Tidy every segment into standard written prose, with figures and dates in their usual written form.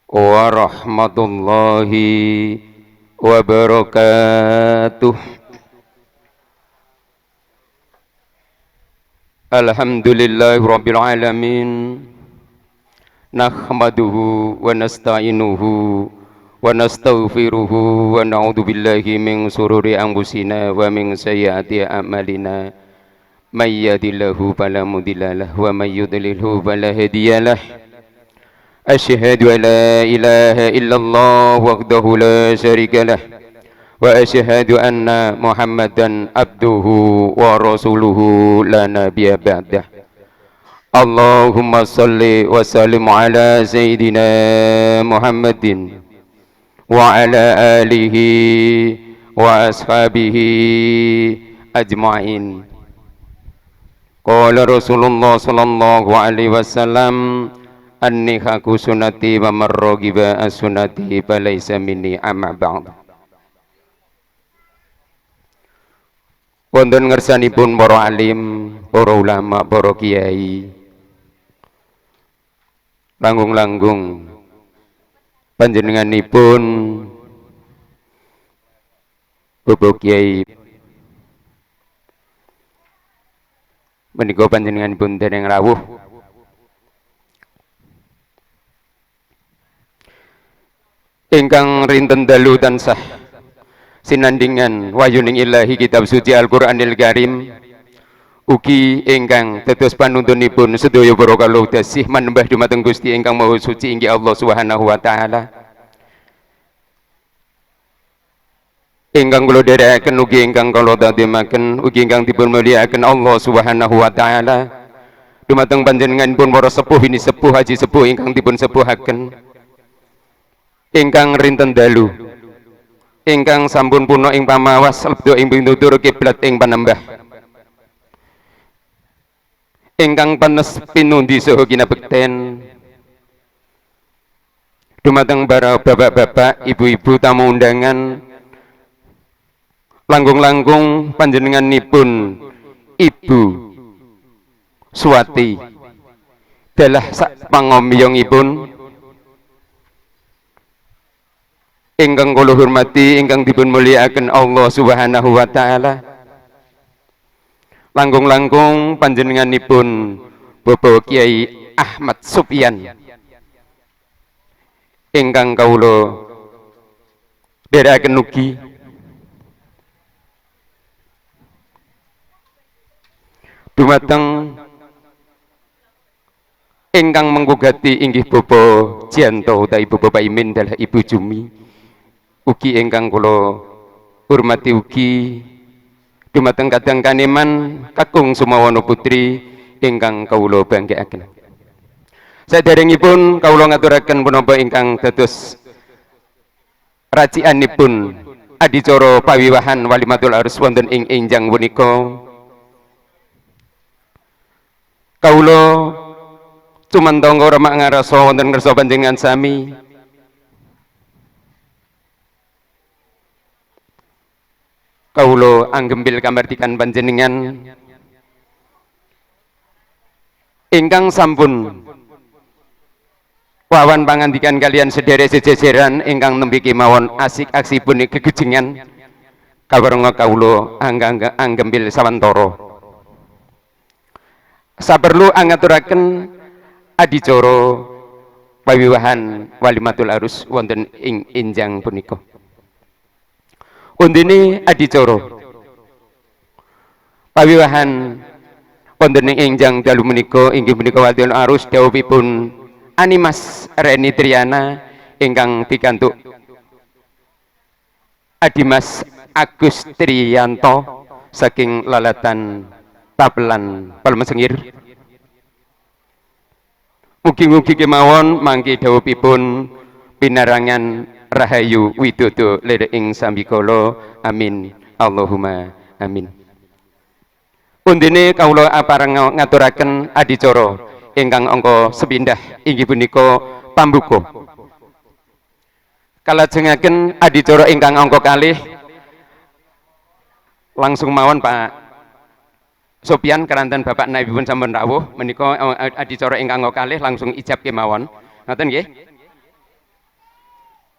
warahmatullahi wabarakatuh. Alhamdulillahi rabbil alamin. Nahmaduhu wa nasta'inuhu wa nastaghfiruhu wa na'udzu billahi min sururi anfusina wa min sayyiati a'malina. May yahdihillahu fala mudhillalah wa may yudlilhu fala hadiyalah. Asyhadu an la ilaha illallah wahdahu la syarika lah wa asyhadu anna Muhammadan abduhu wa rasuluhu la nabiyya ba'dah. Allahumma salli wa sallim ala sayyidina Muhammadin wa ala alihi wa ashabihi ajma'in. Qala Rasulullah sallallahu alaihi wasallam, an-nikahu sunnati wa man raghiba as-sunnati falaysa minni amma ba'd. Wonten ngersanipun para alim, para ulama, para kiai, langgung-langgung panjenenganipun Bapak Kiai menika panjenenganipun dereng rawuh ingkang rinten dalu tansah sinandingan wahyuning ilahi kitab suci Al-Qur'anil Karim, ugi ingkang dados panuntunipun sedaya para kawula tasih manembah dumateng Gusti ingkang Maha Suci inggih Allah Subhanahu wa taala. Ingkang kula dherekaken ugi ingkang kula dademaken ugi ingkang dipun mulyakaken Allah Subhanahu wa taala dumateng panjenenganipun para sepuh ini sepuh haji sepuh ingkang dipun sepuhaken, ingkang rinten dalu, ingkang sampun puno ing pamawas lebda ing pitutur kiblat ing panembah, ingkang panes pinundi saha kinabekten dumateng para bapak-bapak, ibu-ibu, tamu undangan, langkung-langkung panjenenganipun Ibu Suwati dalah sak pangomyongipun ingkang kula hormati, ingkang dipun mulyakaken Allah Subhanahu wa taala. Langkung-langkung panjenenganipun Bapak Kiai Ahmad Sufyan ingkang kawula dherekaken ugi dumateng ingkang menggugati inggih Bapak Jianto utawi Bapak Imin dalah Ibu Jumi, ugi ingkang kula hormati ugi dumateng kadang kaneman kakung Sumawana Putri ingkang kawula banggaken. Saderengipun kawula ngaturaken punapa ingkang dados racikanipun adicara pawiwahan walimatul arus wonten ing enjang punika. Kawula cumantangga remak ngarasa wonten ngarsa panjenengan sami kawula anggembil kamardikan panjenengan ingkang sampun wawan pangandikan kalian sedherek sejejeran ingkang nembe kemawon asik aksipun gegejengan kawerenga kawula anggembil sawantara saperlu angaturaken adicara pawiwahan walimatul arus wonten ing enjang punika. Undine adicara pawiwahan wonten ing enjang dalu menika inggih punika walimatul arus dawuhipun Animas Reni Triana ingkang pikantuk Adimas Agus Triyanto saking lalatan Tapelan Palmesengir. Mugi-mugi kemawon mangke dawuhipun pinarangan rahayu widodo lere ing sambikala, amin Allahumma amin. Undine kawula apareng ngaturaken adicara ingkang angka sepindah inggih punika pambuka. Kalajengaken adicara ingkang angka kalih langsung mawon Pak Sopyan keranten Bapak Naibipun sampun rawuh menika adicara ingkang angka kalih langsung ijab kemawon. Ngoten nggih?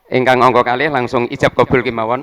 Ingkang angka kalih langsung ijab kabul kemawon.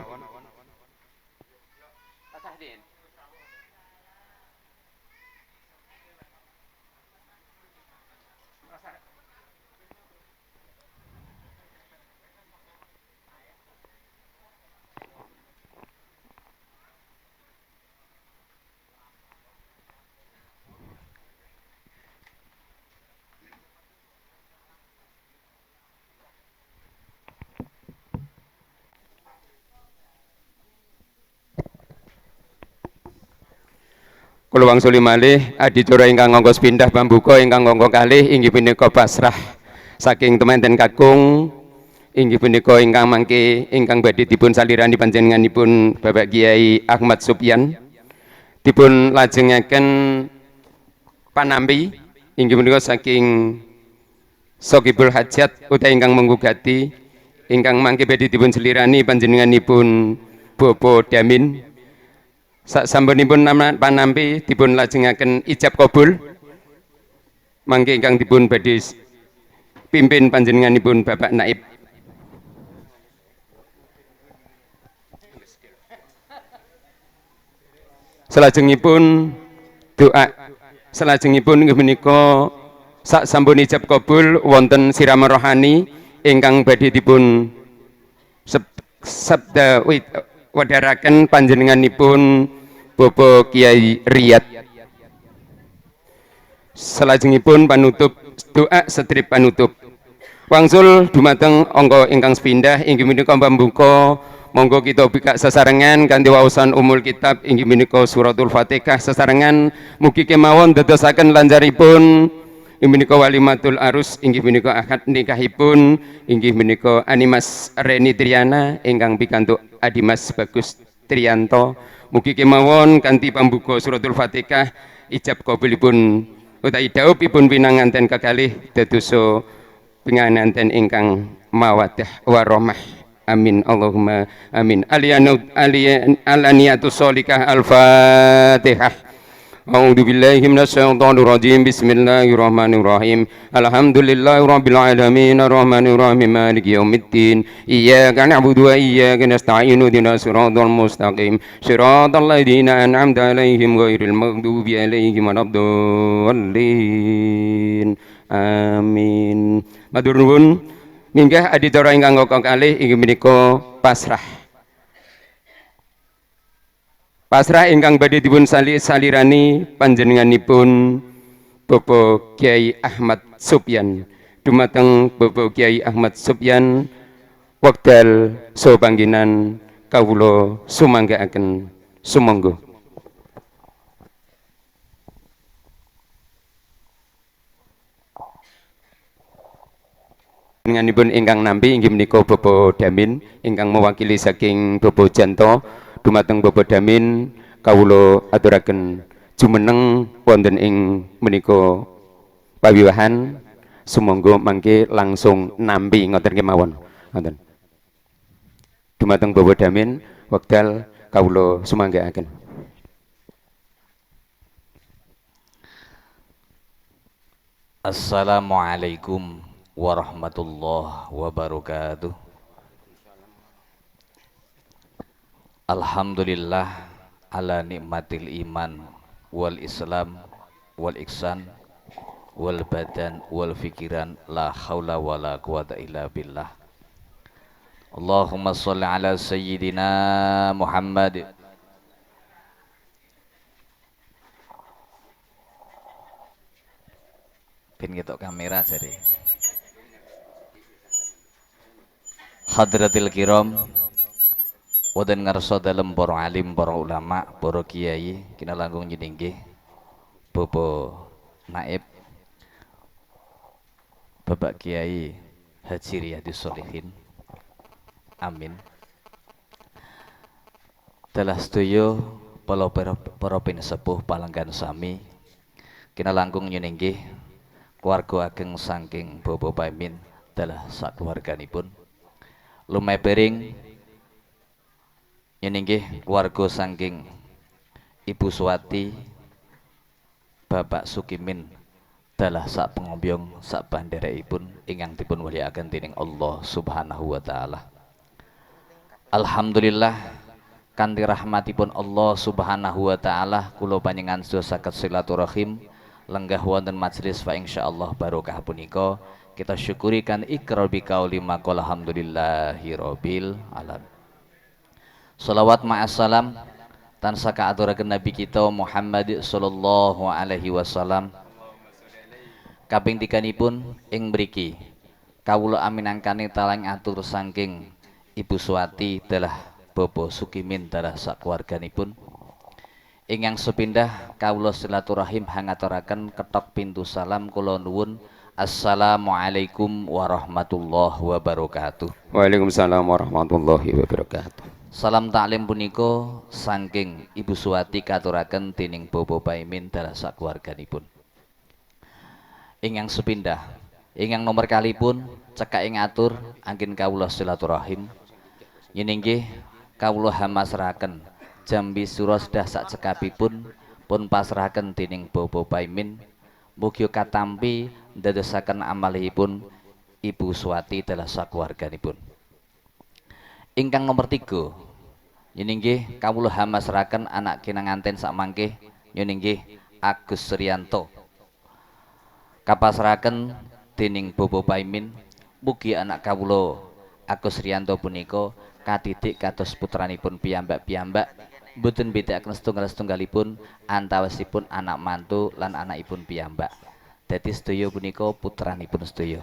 Kula wangsuli malih adicara ingkang angka sepindhah pambuka ingkang angka kalih inggih punika pasrah saking temanten kakung inggih punika ingkang mangke ingkang badhe dipun salirani panjenenganipun Bapak Kiai Ahmad Supyan dipun lajengaken panampi inggih punika saking Sokibul Hajat utawi ingkang menggugati ingkang mangke badhe dipun salirani panjenenganipun Bapak Damin. Sasampunipun panampi dipun lajengaken ijab kabul mangke ingkang dipun badhe pimpin panjenenganipun Bapak Naib. Salajengipun doa salajengipun inggih menika sasampun ijab kabul wonten siraman rohani ingkang badhe dipun sabda wedharaken panjenenganipun Bapak Kiai Riyad. Salajengipun panutup doa setrip panutup. Wangsul dumateng angka ingkang sepindhah inggih menika pambuka monggo kita bikak sesarengan kanthi waosan umul kitab inggih menika suratul Fatihah sesarengan mugi kemawon dadosaken lanjaripun inggih menika walimatul arus inggih menika akad nikahipun inggih menika Animas Reni Triana ingkang pikantuk Adimas Bagus Trianto. Mugi kemawon kanthi pambuka suratul Fatihah ijab kabulipun utawi daupipun pinanganten kekalih dadosa pinganganten ingkang mawaddah warahmah. Amin Allahumma amin. Alaniyatus solikah al-Fatihah. A'udzu billahi minasyaitonir rajim. Bismillahirrahmanirrahim. Alhamdulillahirabbil alamin arrahmanir rahim maliki yaumiddin. Iyyaka na'budu wa iyyaka nasta'in ihdinas siratal mustaqim. Siratal ladzina an'amta 'alaihim ghairil maghdubi 'alaihim waladdallin. Amin. Matur nuwun. Minggah adicara ingkang kalih inggih menika pasrah. Pasrah ingkang badhe dipun salirani panjenenganipun Bapak Kiai Ahmad Supyan. Dumateng Bapak Kiai Ahmad Supyan wekdal saha panggenan kawula sumanggaaken sumangga. Panjenenganipun ingkang nampi inggih menika Bapak Damin ingkang mewakili saking Bapak Janto. Dumateng Bapak Damin kawula aturaken jumeneng wonten ing menika pawiwahan sumangga mangke langsung nampi ngoten kemawon ngoten. Dumateng Bapak Damin wekdal kawula sumanggaaken. Assalamualaikum warahmatullahi wabarakatuh. Alhamdulillah ala nikmatil iman wal islam wal ihsan wal badan wal fikiran la haula wala quwata illa billah. Allahumma sholli ala sayyidina Muhammad. Pin ketok kamera jadi. Hadratil kiram wonten ngarsa dalem para alim, para ulama, para kiai, kinalangkung nyiningge Bapak Naib Bapak Kiai Haji Riyadhus Shalihin. Amin. Dalah sedaya para pinesepuh palenggan sami kinalangkung nyiningge keluarga ageng saking Bapak Paimin dalah sakeluarganipun lumebering nyenenggih keluarga saking Ibu Suwati Bapak Sukimin dalah sak pengombyong sak bandereipun ingkang dipun mulyakaken dening Allah Subhanahu wa taala. Alhamdulillah kanthi rahmatipun Allah Subhanahu wa taala kula panjenengan sedaya saged silaturahim lenggah wonten majelis fa insyaallah barokah punika kita syukuri kan ikrar bi qauli maqal alhamdulillahirabbil alamin. Shalawat ma'assalam tansah kaaturaken nabi kita Muhammad sallallahu alaihi wasallam. Kaping tiganipun ing mriki kawula aminangkane talang atur saking Ibu Suwati dalah Bobo Sukimin dalah sakeluarganipun. Ingkang sepindah kawula silaturahim hangaturaken ketok pintu salam kula nuwun assalamualaikum warahmatullahi wabarakatuh. Waalaikumsalam warahmatullahi wabarakatuh. Salam taklim punika saking Ibu Suwati katuraken dening Bobo Paimin dalah sakeluarganipun. Ingkang sepindah ingkang nomor kalipun cekak ing atur anggen kawula silaturahim yen inggih kawula hamasrahaken jambi sura sedah sak cekapipun pun pasrahaken dening Bobo Paimin mugi katampi ndadosaken amalipun Ibu Suwati dalah sakeluarganipun. Ingkang nomor 3 yen inggih kawula hamasrahaken anak kinanganten sak mangke yen inggih Agus Suryanto kapasrahaken dening Bobo Paimin mugi anak kawula Agus Suryanto punika kadidik kados putranipun piyambak-piyambak mboten bedakaken setunggal-setunggalipun antawisipun anak mantu lan anakipun piyambak. Dadi sedaya punika putranipun sedaya.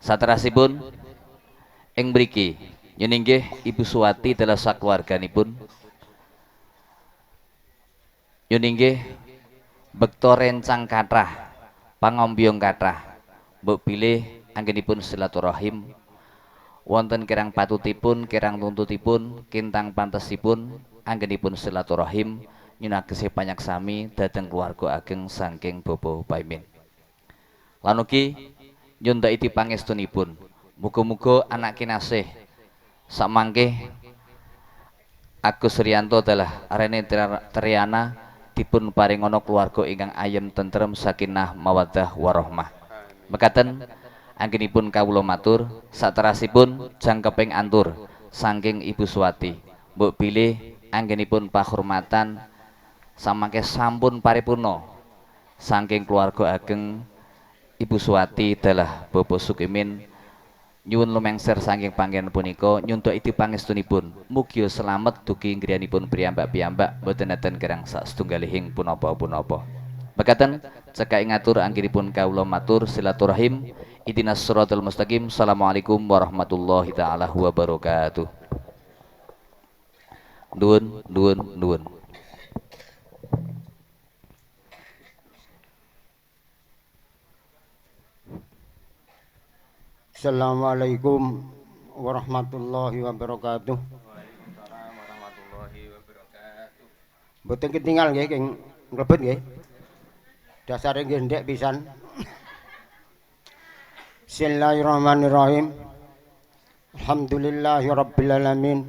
Saterasipun ing mriki yen inggih Ibu Suwati dalah sakeluarganipun yen inggih bekta rencang kathah pangombyong kathah mbok bilih anggenipun silaturahim wonten kirang patutipun kirang tuntutipun kintang pantesipun anggenipun silaturahim nyunagesi panyaksami dhateng keluarga ageng saking Bobo Paimin. Lan ugi nyundhaiki pangestunipun muga-muga anak kinasih samangke Agus Suryanto dalah Rene Triana dipun paringana keluarga ingkang ayem tentrem sakinah mawaddah warahmah. Mekaten anggenipun kawula matur saterasipun jangkeping antur saking Ibu Suwati mbok bilih anggenipun pahormatan samangke sampun paripurna saking keluarga ageng Ibu Suwati dalah Bobo Sukimin nyuwun lumengser saking panggen punika nyuntuk pangestunipun mugi selamet dugi griyanipun piyambak-piyambak boten enten kirang sak setunggalihing punapa-punapa. Mekaten cekak ngatur anggenipun kawula matur silaturahim ihdinas siratal mustaqim. Assalamualaikum warahmatullahi taala wabarakatuh. Nuwun. Assalamualaikum warahmatullahi wabarakatuh. Waalaikumsalam warahmatullahi wabarakatuh. Mboten ketinggal nggih king mlebet nggih. Dasare nggih ndek pisan. Bismillahirrahmanirrahim. Alhamdulillahi rabbil alamin.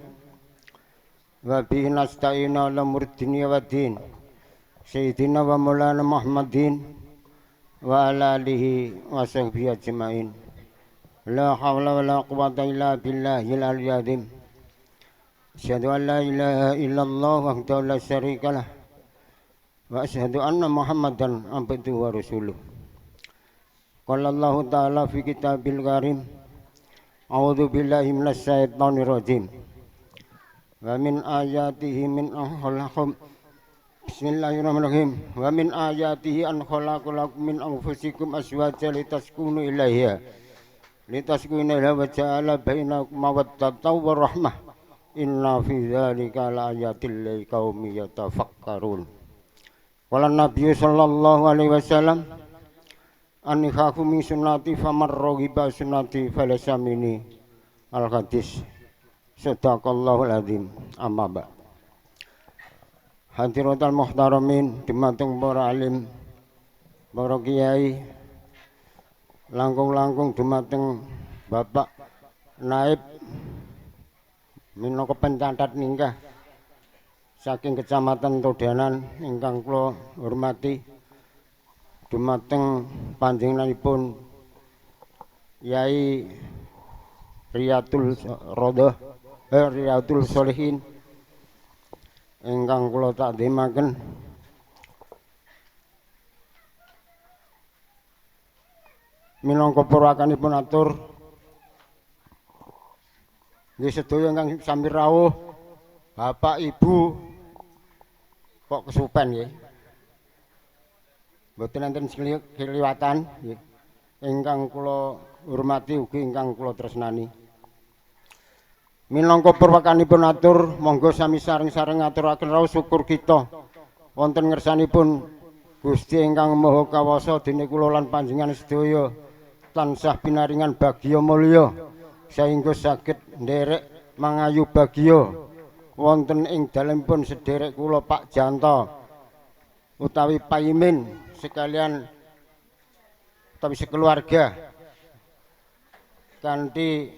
Wa bihi nasta'inu ala umuri dunya waddin. Sayyidina wa maulana Muhammadin wa ala alihi wa sahbihi ajmain. La hawla wa la quwwata illa billahil aliyyil azim. Asyhadu an la ilaha illallah wahdahu la syarika lah. Wa asyhadu anna Muhammadan abduhu wa rasuluh. Qala Allah ta'ala fi kitabil karim. A'udzu billahi minasy syaithanir rajim. Wa min ayatihi min khalaqakum. Bismillahirrahmanirrahim. Wa min ayatihi an khalaqalakum min anfusikum azwajan litaskunu ilaiha. Litaskunu ilaiha wa ja'ala bainakum mawaddatan wa rahmah. Inna fi dzalika laayatil liqaumin yatafakkarun. Qala Nabi sallallahu alaihi wasallam anikhaku min sunnati faman raghiba sunnati falaysa minni al-hadis. Sadaqallahul azim. Amma ba. Hadiratul muhtaramin dumateng para alim, para kiai, langkung-langkung dumateng Bapak Naib minangka pencatat ningkah saking Kecamatan Todanan ingkang kula hormati, dumateng panjenenganipun Yai Riyadul Sholihin ingkang kula takdimaken minangka purwakanipun atur nggih sedaya ingkang sami rawuh Bapak Ibu kok kesupen nggih mboten enten kliwatan nggih ingkang kula hormati ugi ingkang kula tresnani minangka purwakanipun atur monggo sami sareng-sareng ngaturaken rawuh syukur kita wonten ngersanipun Gusti ingkang Maha Kawasa dene kula lan panjenengan sedaya tansah pinaringan bagya mulya saengga saged nderek mangayu bagya wonten ing dalemipun sederek kula Pak Janto utawi Paimin sekalian utawi sekeluarga kanthi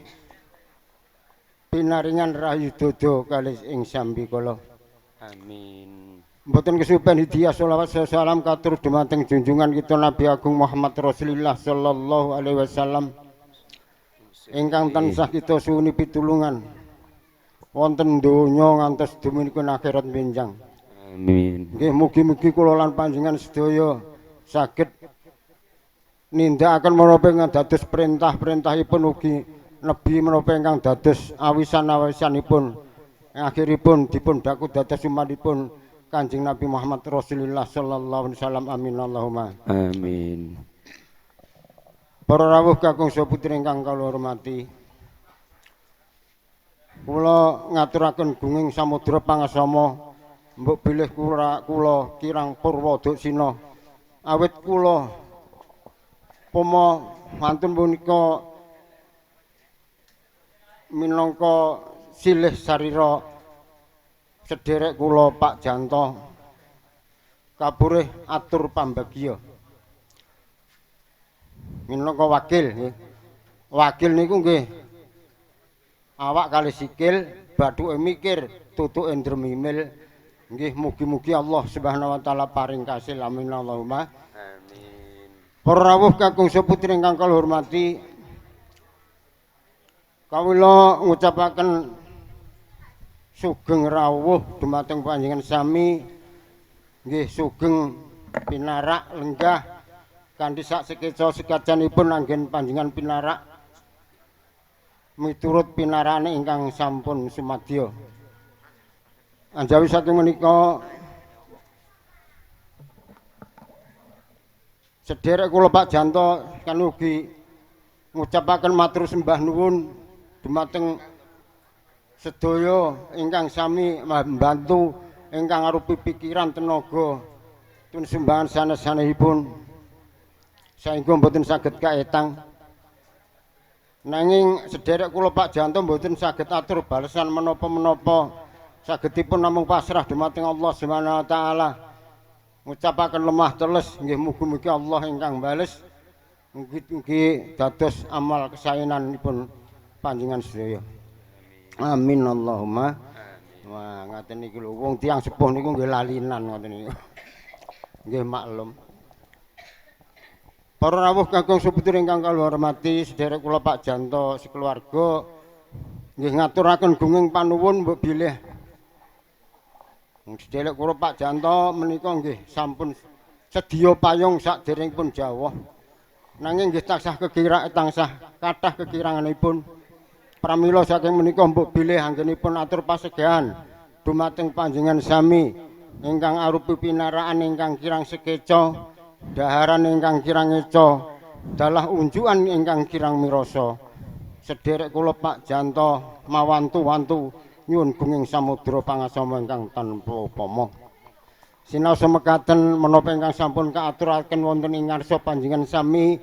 pinaringan rahayu dodo kalih ing sambi kala. Amin. Mboten kesupen hidayah sholawat salam katur dumateng junjungan kita Nabi Agung Muhammad Rasulullah sallallahu alaihi wasallam ingkang tansah kita suwuni pitulungan wonten donya ngantos dumunipun akhirat benjang. Amin. Nggih mugi-mugi kula lan panjenengan sedaya saged nindakaken menapa ingkang dados perintah-perintahipun ugi nebi menapa ingkang dados awisan-awisanipun akhiripun dipun daku dados umatipun Kanjeng Nabi Muhammad Rasulullah sallallahu alaihi wasallam. Amin Allahumma Amin. Para rawuh kakung saputri ingkang kula hormati, kula ngaturaken gunging samudra pangasama mbok bilih kula kirang purwa duksina awit kula pama mantun punika minangka silih sarira sederek kula Pak Janto kapurih atur pambagya minangka wakil nggih. Wakil niku nggih awak kali sikil bathuke mikir tutuke ndremimil nggih mugi-mugi Allah Subhanahu wa taala paring kasil amin Allahumma Amin. para rawuh kakung saputri ingkang kula hormati kawula ngucapaken sugeng rawuh dumateng panjenengan sami nggih sugeng pinarak lenggah kanthi sak sekeca sekacanipun anggen panjenengan pinarak miturut pinarane ingkang sampun sumadya. Anjawi saking menika sederek kula Pak Janto kan ugi ngucapaken matur sembah nuwun dumateng sedaya ingkang sami membantu ingkang arupi pikiran tenaga tun sumbangan sanes-sanesipun saengga mboten saged kaetang nanging sederek kula Pak Janto mboten saged atur balesan menapa-menapa sagedipun namung pasrah dumateng Allah Subhanahu wa taala ngucapaken lemah teles nggih mugi-mugi Allah ingkang bales mugi-mugi dados amal kesaenanipun panjenengan sedaya. Amin Allahumma. Wah, ngaten niki lho wong tiyang sepuh niku nggih lalinan ngoten niku. Nggih maklum. Para rawuh kakung saputri ingkang kula hormati, sederek kula Pak Janto sekeluarga nggih ngaturaken gunging panuwun mbok bilih. Sederek kula Pak Janto menika nggih sampun sedya payung saderengipun jawah. Nanging nggih tansah kathah kekiranganipun. Pramila saking menika mbok bilih anggenipun atur pasegahan dumateng panjenengan sami ingkang arupi pinaraan ingkang kirang sekeca daharan ingkang kirang eca dalah unjukan ingkang kirang mirasa sederek kula Pak Janto mawantu-wantu nyuwun gunging samudra pangasama ingkang tanpa upama sinaos mekaten menapa ingkang sampun kaaturaken wonten ing ngarsa panjenengan sami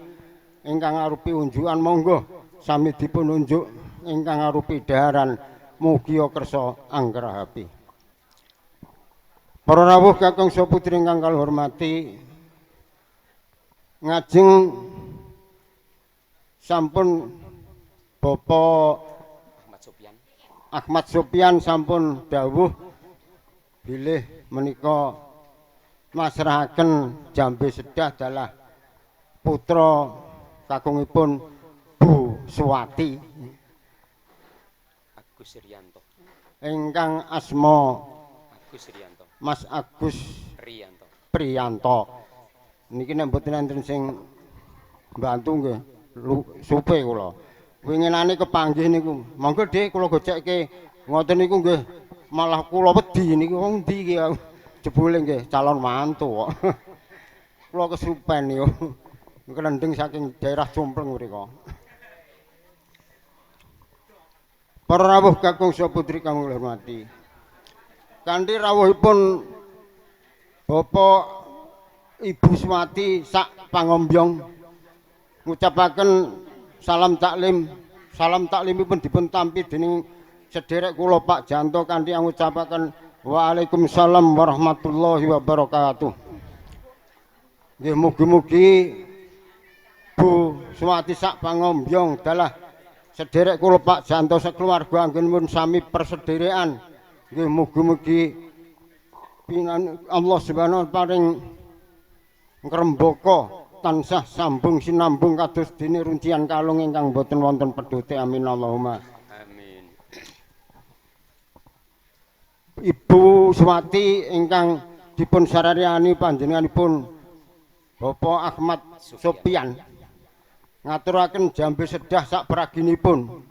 ingkang arupi unjukan monggo sami dipun unjuk ingkang arupi daharan mugi kersa anggrahapi. Para rawuh kakung saputri ingkang kula hormati ngajeng sampun Bapak Ahmad Sopyan sampun dawuh bilih menika masrahaken Jambe Sedah dalah putra kakungipun Bu Suwati Agus Rianto. Ingkang asma Agus Rianto. Mas Agus Rianto. Priyanto. Niki nek mboten enten sing mbantu nggih supe kula. Winginane kepanggih niku. Monggo Dik kula gocekke ngoten niku nggih. Malah kula wedi niki wong ndi iki jebule nggih calon mantu kok. Kula kesupen niku. Kelendeng saking daerah Cumpleng mriku. Para rawuh kakung saputri kang kula hormati. Kanthi rawuhipun Bapak Ibu Swati sak pangombyong ngucapaken salam taklim. Salam taklimipun dipun tampi dening sederek kula Pak Janto kanthi ngucapaken Waalaikumsalam warahmatullahi wabarakatuh. Nggih mugi-mugi Bu Swati sak pangombyong dalah sederek kula Pak Janto sakeluarga anggenipun sami persederekan. Nggih mugi-mugi Allah Subhanahu wa paring ngrembaka tansah sambung sinambung kados dene runcian kalung ingkang boten wonten pedhote amin Allahumma. Amin. Ibu Swati ingkang dipun sarariani panjenenganipun Bapak Ahmad Sopian ngaturaken jambe sedah sak praginipun.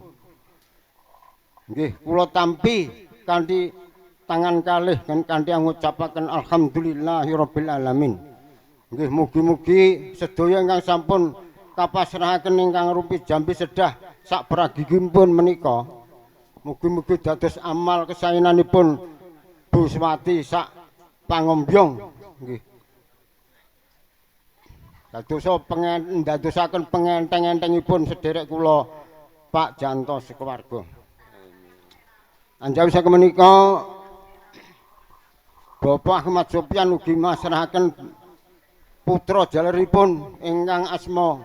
Nggih kula tampi kanthi tangan kalih kanthi ngucapaken alhamdulillahirabbil alamin. Nggih mugi-mugi sedaya ingkang sampun kapasrahaken ingkang rupi jambe sedah sak praginipun menika mugi-mugi dados amal kesaenanipun Bu Swati sak pangombyong nggih. Dadosaken pengenteng-entengipun sederek kula Pak Janto sekeluarga. Anjawi sakemenika Bapak Ahmad Sopian ugi masrahaken putra jaleripun ingkang asma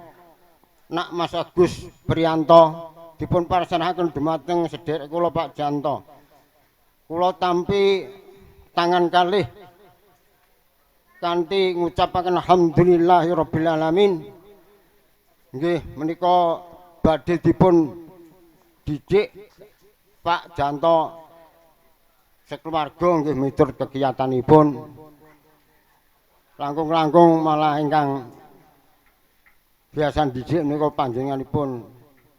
Nak Mas Agus Priyanto dipun parsrahaken dumateng sederek kula Pak Janto. Kula tampi tangan kalih kanthi ngucapaken alhamdulillahirabbil alamin. Nggih menika badhe dipun dicik Pak Janto sekeluarga nggih miturut kegiatanipun. Langkung-langkung malah ingkang biasa dicik menika panjenenganipun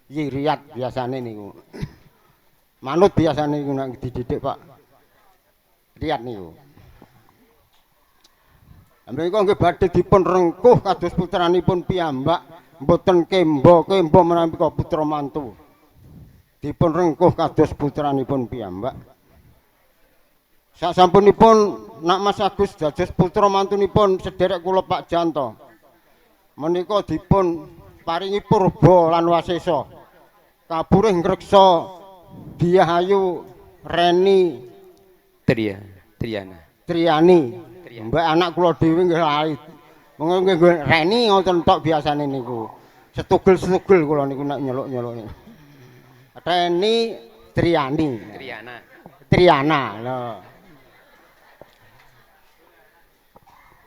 Yiriat biasane niku. Manut biasane niku nek dididik Pak Riyad niku. Menika nggih badhe dipun rengkuh kados putranipun piyambak mboten kembo menawi putra mantu. Dipun rengkuh kados putranipun piyambak. Sasampunipun Nak Mas Agus dados putra mantunipun sederek kula Pak Janto. Menika dipun paringi purba lan wasesa. Kapurih ngreksa Diahayu Reni Triani. Mbak anak kula dhewe nggih lali. Monggo nggih Reni ngoten tok biasane niku. Setugel-setugel kula niku nek nyeluk-nyeluk niku. Reni Triani. Triana. Lho.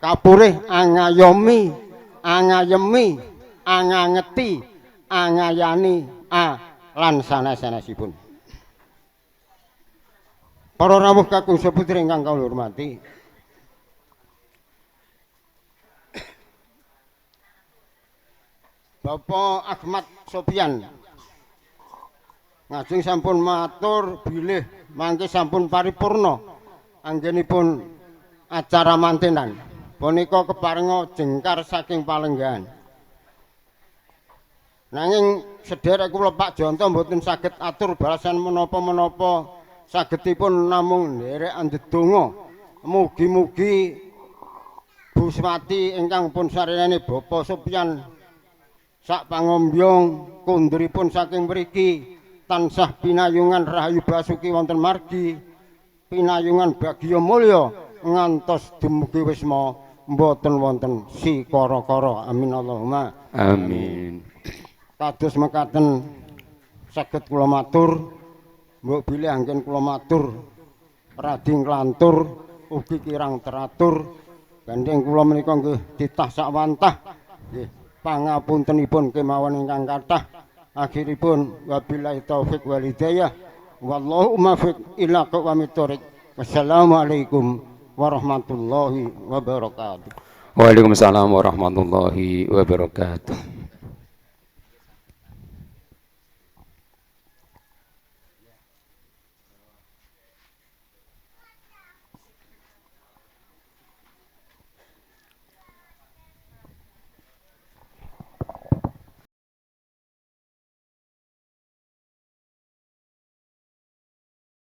Kapurih angayomi, angayemi, angangeti, angayani, lan sanes-sanesipun. Para rawuh kakung saputri ingkang kula hormati. Bapak Ahmad Sopian ngajeng sampun matur bilih mangke sampun paripurna anggenipun acara mantenan. Punika keparenga jengkar saking palenggan. Nanging sederek kula Pak Janto mboten saged atur balasan menapa-menapa sagedipun namung nderek ndedonga. Mugi-mugi Bu Swati ingkang pun sarenane Bapak Sopian sak pangombyong kunduripun saking mriki tansah pinayungan rahayu basuki wonten margi, pinayungan bagya mulya ngantos dumugi wisma mboten wonten sikara-kara amin Allahumma Amin. kados mekaten saged kula matur mbok bilih anggen kula matur radi nglantur ugi kirang teratur gandeng kula menika nggih titah sakwantah nggih pangapuntenipun kemawon ingkang kathah akhiripun wabillahi taufik wal hidayah wallahu muwaffiq ila aqwamit thoriq. Wassalamualaikum warahmatullahi wabarakatuh. Waalaikumsalam warahmatullahi wabarakatuh.